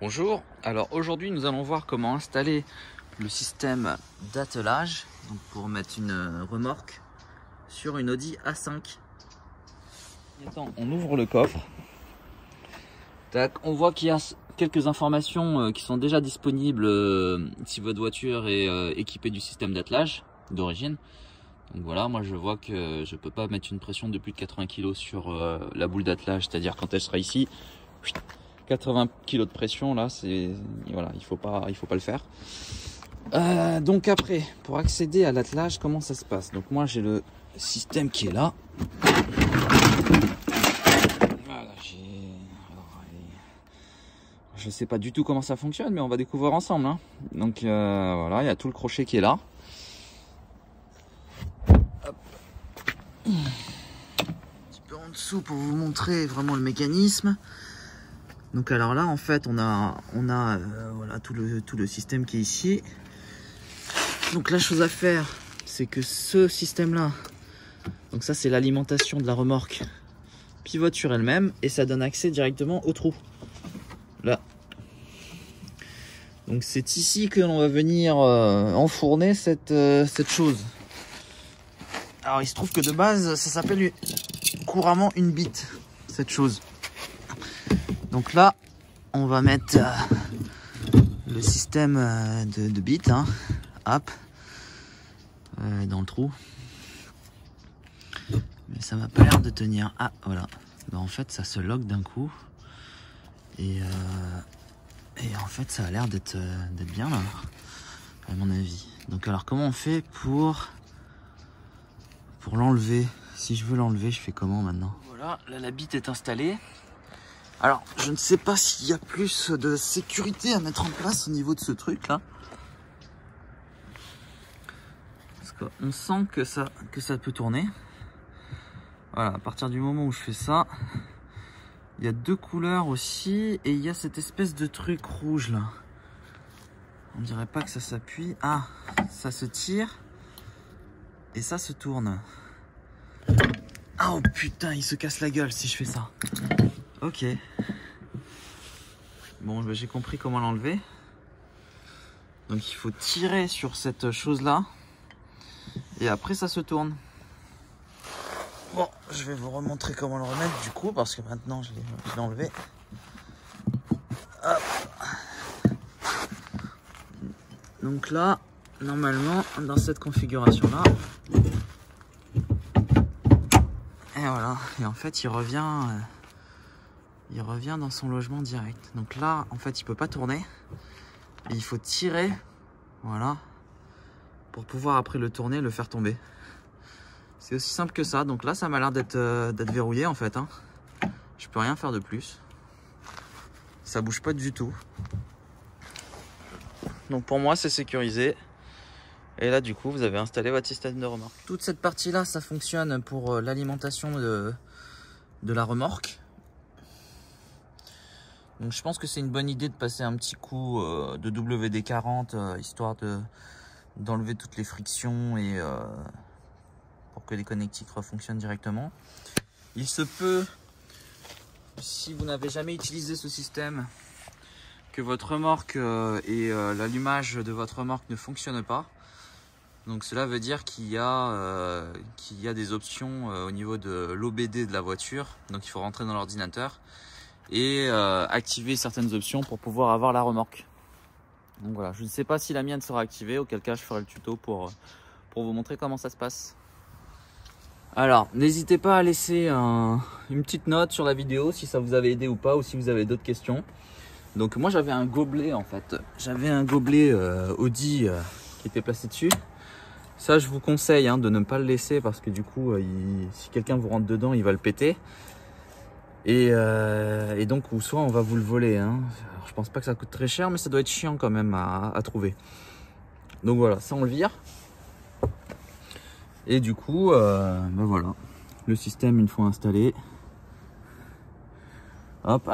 Bonjour, alors aujourd'hui nous allons voir comment installer le système d'attelage pour mettre une remorque sur une Audi A5. On ouvre le coffre. Tac, on voit qu'il y a quelques informations qui sont déjà disponibles si votre voiture est équipée du système d'attelage d'origine. Donc voilà, moi je vois que je peux pas mettre une pression de plus de 80 kg sur la boule d'attelage, c'est-à-dire quand elle sera ici. 80 kg de pression là, c'est voilà, il faut pas le faire. Donc après, pour accéder à l'attelage, comment ça se passe? Donc moi j'ai le système qui est là. Voilà, je sais pas du tout comment ça fonctionne, mais on va découvrir ensemble. Hein. Donc voilà, il y a tout le crochet qui est là. Hop. Un petit peu en dessous pour vous montrer vraiment le mécanisme. Donc alors là en fait on a voilà tout le système qui est ici. Donc la chose à faire c'est que ce système là, donc ça c'est l'alimentation de la remorque, pivote sur elle-même et ça donne accès directement au trou. Là. Donc c'est ici que l'on va venir enfourner cette chose. Alors il se trouve que de base ça s'appelle couramment une bite, cette chose. Donc là, on va mettre le système de bits, hein, hop, dans le trou. Mais ça m'a pas l'air de tenir. Ah, voilà. Ben, en fait, ça se lock d'un coup. Et en fait, ça a l'air d'être bien là, à mon avis. Donc alors, comment on fait pour l'enlever? Si je veux l'enlever, je fais comment maintenant? Voilà, là la bite est installée. Alors, je ne sais pas s'il y a plus de sécurité à mettre en place au niveau de ce truc là. Parce qu'on sent que ça peut tourner. Voilà, à partir du moment où je fais ça, il y a deux couleurs aussi et il y a cette espèce de truc rouge là. On dirait pas que ça s'appuie. Ah, ça se tire et ça se tourne. Ah, oh putain, il se casse la gueule si je fais ça. Ok. Bon, j'ai compris comment l'enlever. Donc il faut tirer sur cette chose-là. Et après ça se tourne. Bon, je vais vous remontrer comment le remettre du coup, parce que maintenant je l'ai enlevé. Hop. Donc là, normalement, dans cette configuration-là. Et voilà. Et en fait, il revient dans son logement direct. Donc là, en fait, il peut pas tourner. Et il faut tirer, voilà, pour pouvoir après le tourner, le faire tomber. C'est aussi simple que ça. Donc là, ça m'a l'air d'être verrouillé en fait. Hein. Je peux rien faire de plus. Ça bouge pas du tout. Donc pour moi, c'est sécurisé. Et là, du coup, vous avez installé votre système de remorque. Toute cette partie-là, ça fonctionne pour l'alimentation de la remorque. Donc je pense que c'est une bonne idée de passer un petit coup de WD-40 histoire d'enlever toutes les frictions et pour que les connectiques refonctionnent directement. Il se peut, si vous n'avez jamais utilisé ce système, que votre remorque et l'allumage de votre remorque ne fonctionnent pas. Donc cela veut dire qu'il y a des options au niveau de l'OBD de la voiture. Donc il faut rentrer dans l'ordinateur et activer certaines options pour pouvoir avoir la remorque. Donc voilà, je ne sais pas si la mienne sera activée, auquel cas je ferai le tuto pour vous montrer comment ça se passe. Alors, n'hésitez pas à laisser une petite note sur la vidéo si ça vous avait aidé ou pas, ou si vous avez d'autres questions. Donc moi j'avais un gobelet en fait, j'avais un gobelet Audi qui était placé dessus. Ça je vous conseille de ne pas le laisser parce que du coup, si quelqu'un vous rentre dedans, il va le péter. Et donc, ou soit on va vous le voler. Hein. Alors, je pense pas que ça coûte très cher, mais ça doit être chiant quand même à trouver. Donc voilà, ça on le vire. Et du coup, ben voilà, le système une fois installé. Hop.